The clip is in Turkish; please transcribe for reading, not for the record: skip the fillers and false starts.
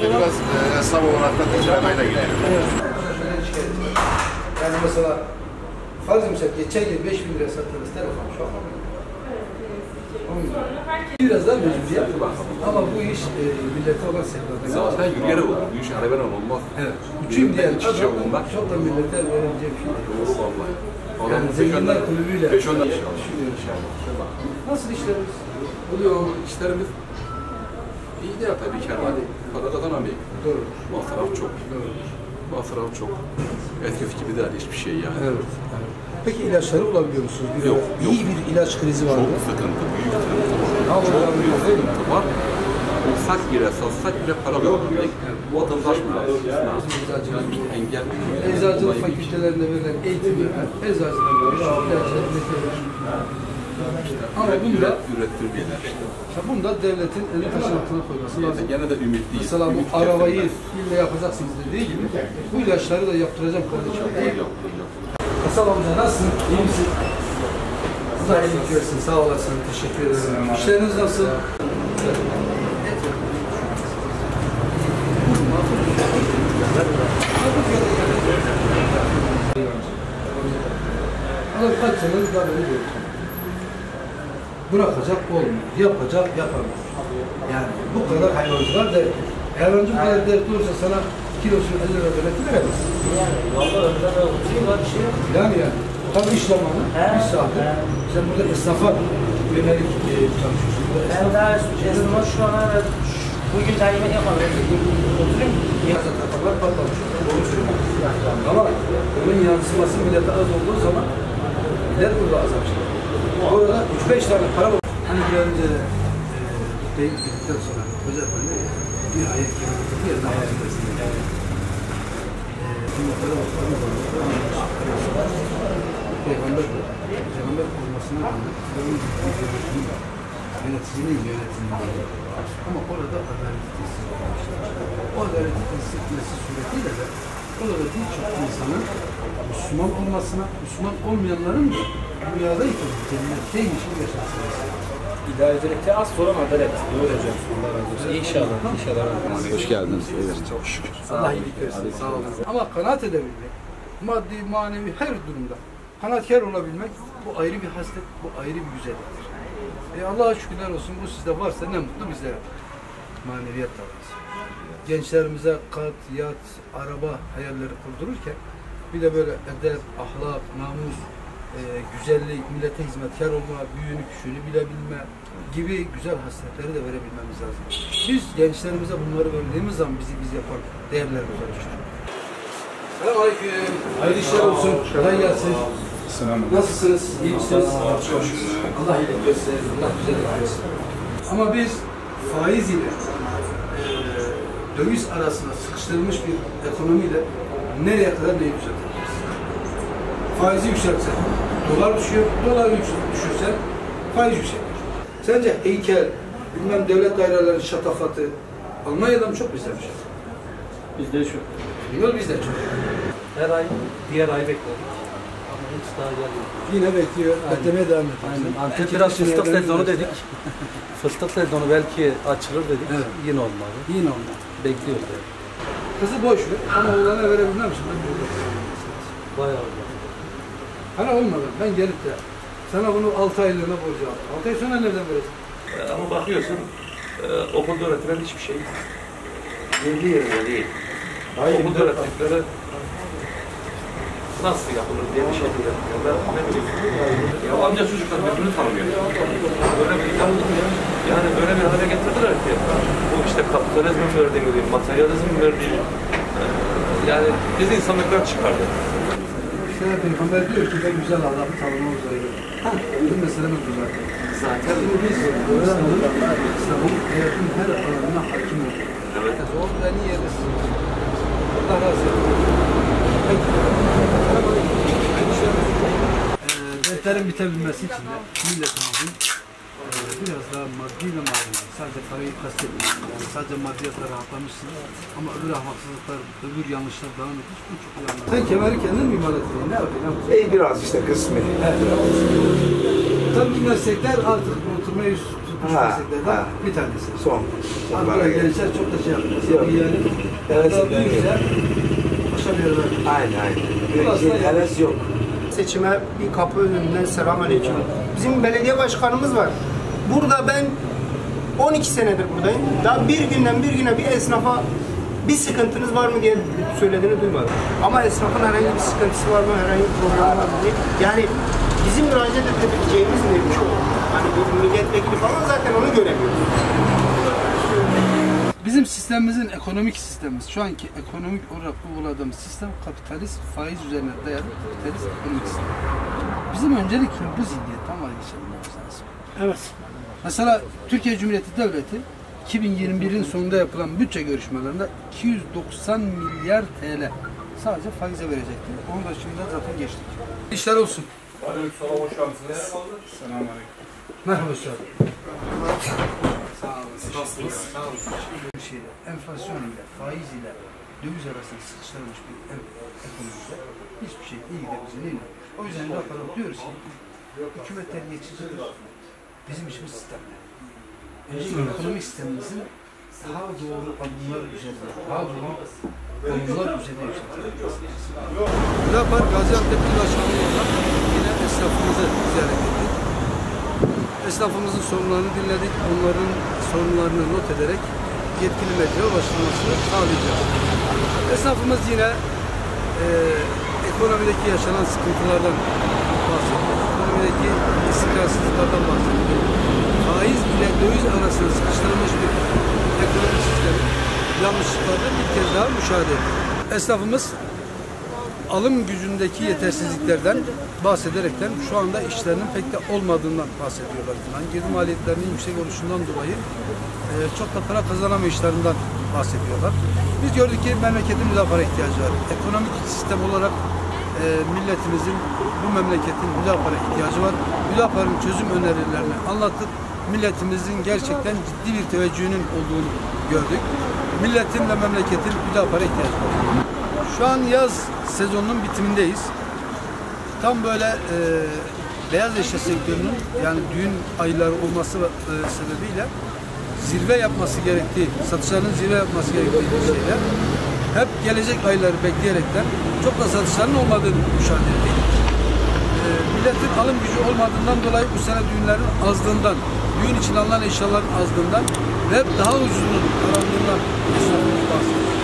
Biraz esnaf olarak da tecrübeyle gidiyor. Yani mesela farz misal geçen yıl 5.000 liraya sattığınız telefon şu an biraz daha mecburiyet ama bu iş millete olan sevdadan. Zaten yürüyerek olur. Bu iş arabayla olmaz. Evet. Üçüncü diyen adam çok da millete verebileceği bir şey. Doğru vallahi. Yani zenginler kulübüyle 5-10 inşallah. Nasıl işlerimiz? Oluyor işlerimiz. İyi de tabii ki herhalde. Para kazanamıyor. Doğru. Masraf çok. Doğru. Masraf çok. Eskisi gibi değil hiçbir şey yani. Evet. Peki ilaçları bulabiliyor musunuz? Yok. İyi bir ilaç krizi var mı? Çok sıkıntı, büyük sıkıntı var. Çok büyük sıkıntı var. Bulsak bile, satsak bile para kazanmayacak. Vatandaş mı lazım? Engel. Eczacılık fakültelerinde verilen eğitimi eczacılar ama bunu da ürettirmeyenler işte. Bunu da devletin elini taşın altına koyması lazım. Gene de ümitliyiz. Mesela bu arabayı ille yapacaksınız dediği gibi bu ilaçları da yaptıracağım kardeşim. Kasap amca nasılsın? İyi misin? Allah iyilik versin. Sağ olasın. Teşekkür ederim. İşleriniz nasıl? Allah kaç senedir böyle diyor. Bırakacak olmuyor. Yapacak yapamaz. Yani bu kadar hayvancılar dertli. Hayvancı bu kadar dertli olursa sana kilosunu 50 lira veremez. Yani tabii iş zamanı, bir saati. Sen burada esnafa yönelik çalışıyorsun. Ben daha esnafa şu an bugün daha yemek yapmadım. Oturayım. Yazı takımlar patlamış. Doğru söylüyorum. Ama onun yansıması millete az olduğu zaman millet burada azalmışlar. Orada 3-5 tane para var. Hani bir önce deyip gittikten sonra Hoca Efendi bir ayet geldi. Bir daha hazırlasında. Peygamber olmasına rağmen yöneticinin yönetiminde ama orada adaleti teslim etmişler. O adaleti teslim etmesi suretiyle de orada birçok insanın Müslüman olmasına, Müslüman olmayanların da dünyadayken cennetteymiş gibi yaşamasına. İdarecilikte az sonra adalet. Doğru hocam. Allah razı olsun. İnşallah. İnşallah. Hoş geldiniz. Evet, çok şükür. Allah iyilik versin. Sağ olun. Ama kanaat edebilmek, maddi, manevi her durumda kanaatkar olabilmek bu ayrı bir haslet, bu ayrı bir güzelliktir. Allah'a şükürler olsun bu sizde varsa ne mutlu bizlere. Maneviyat da var. Gençlerimize kat, yat, araba hayalleri kurdururken bir de böyle edep, ahlak, namus, güzellik, millete hizmetkar olma, büyüğünü küçüğünü bilebilme gibi güzel hasletleri de verebilmemiz lazım. Biz gençlerimize bunları verdiğimiz zaman bizi biz yapan değerlerimiz oluşturur. Selamünaleyküm. Hayırlı işler olsun. Kolay gelsin. Nasılsınız? İyi misiniz? Allah iyilik versin. Allah güzellik versin. Ama biz faiz ile döviz arasında sıkıştırılmış bir ekonomiyle nereye kadar neyi düzeltebiliriz? Faizi yükseltsen dolar düşüyor, dolar düşürsen faiz yükseliyor. Sence heykel, bilmem devlet dairelerinin şatafatı Almanya'da mı çok bizde mi şey? Bizde çok. Biliyor bizde çok. Her ay, diğer ay bekledik. Ama hiç daha gelmedi. Yine bekliyor, beklemeye devam ediyor. Aynen. Antep biraz fıstık sezonu dedik. Fıstık sezonu belki açılır dedik. Evet. Yine olmadı. Yine olmadı. Bekliyoruz yani. Kızı boş ver ama oğlana verebilmem misin? Bayağı oldu. Hani olmadı. Ben gelip de sana bunu 6 aylığına borcu aldım. 6 ay sonra nereden vereceğim? Ama bakıyorsun okulda öğretilen hiçbir şey yerli yerinde değil. Okulda öğrettikleri nasıl yapılır diye bir şey öğretmiyorlar. Ne bileyim. Ya amca çocuklar birbirini tanımıyor. Böyle bir yani böyle bir hale getirdiler ki bu işte kapitalizmin verdiği, materyalizmin verdiği yani biz insanlıktan çıkardı. İşte Peygamber diyor ki ben güzel Allah'ı tanıma uzaylı. Bizim meselemiz bu zaten. Zaten biz İslam'ın hayatın her alanına hakim olur. evet. Zor ve niyetiz. Allah razı olsun. Peki. Defterin bitebilmesi için de milletimizin bir biraz daha maddiyle malum. Sadece parayı kastetmiyorsunuz. Yani sadece maddiyatla rahatlamışsınız. Ama öbür ahmaksızlıklar, öbür yanlışlar devam etmiş. Bu çok yanlış. Sen kemeri kendin mi imal ettin? Ne yapayım? Biraz işte kısmi. Tabii ki meslekler artık oturmayı tutmuş mesleklerden bir tanesi. Son. Artık gençler çok da şey yapmıyor. Yani Evet, güzel başarıyorlar. Aynen. Bir heves yok. Seçime bir kapı önünden selamünaleyküm. Bizim belediye başkanımız var. Burada ben 12 senedir buradayım. Daha bir günden bir güne bir esnafa bir sıkıntınız var mı diye söylediğini duymadım. Ama esnafın herhangi bir sıkıntısı var mı, herhangi bir problemi var mı diye. Yani bizim müracaat edebileceğimiz mevki o. Hani bir milletvekili falan zaten onu göremiyoruz. Bizim sistemimizin ekonomik sistemimiz, şu anki ekonomik olarak uyguladığımız sistem kapitalist faiz üzerine dayalı kapitalist ekonomik sistem. Bizim öncelikle bu zihniyetten vazgeçebilmemiz lazım. Evet. Mesela Türkiye Cumhuriyeti Devleti 2021'in sonunda yapılan bütçe görüşmelerinde 290 milyar TL sadece faize verecekti. Onun da şimdi zaten geçtik. İşler olsun. Aleykümselam, hoş geldiniz. Selamünaleyküm. Merhaba Üstad. Sağ olun. Nasılsınız? Sağ olun. Bir şeyle, enflasyon ile, faiz ile, döviz arasında sıkıştırılmış bir ekonomide hiçbir şey iyi gidebileceğine inanmıyor. O yüzden de diyoruz ki hükümetler geçicidir. Bizim işimiz sistem. Önce ekonomik sistemimizin daha doğru adımlar üzerinde, daha doğru konular üzerinde yükseltilmesi. Hüdapar Gaziantep İl Başkanlığı olarak yine esnafımızı ziyaret ettik. Esnafımızın sorunlarını dinledik, onların sorunlarını not ederek yetkili merceğe ulaştırmasını sağlayacağız. Esnafımız yine ekonomideki yaşanan sıkıntılardan bahsediyor. Ekonomideki istikrarsızlıklardan bahsediyor. Faiz ile döviz arasında sıkıştırılmış bir ekonomik sistemin yanlışlıklarını bir kez daha müşahede ediyor. Esnafımız alım gücündeki yetersizliklerden bahsederekten şu anda işlerinin pek de olmadığından bahsediyorlar. Girdi maliyetlerinin yüksek oluşundan dolayı çok da para kazanamayışlarından bahsediyorlar. Biz gördük ki memleketin müdafaa ihtiyacı var. Ekonomik sistem olarak milletimizin, bu memleketin müdafaa ihtiyacı var. Müdafaanın çözüm önerilerini anlattık. Milletimizin gerçekten ciddi bir teveccühünün olduğunu gördük. Milletin ve memleketin müdafaa ihtiyacı var. Şu an yaz sezonunun bitimindeyiz. Tam böyle beyaz eşya sektörünün yani düğün ayları olması sebebiyle zirve yapması gerektiği, satışlarının zirve yapması gerektiği şeyler hep gelecek ayları bekleyerekten çok da satışların olmadığını müşahede ettik. Milletin alım gücü olmadığından dolayı bu sene düğünlerin azlığından, düğün için alınan eşyaların azlığından ve daha ucuzunun arandığından esnafımız bahsediyor.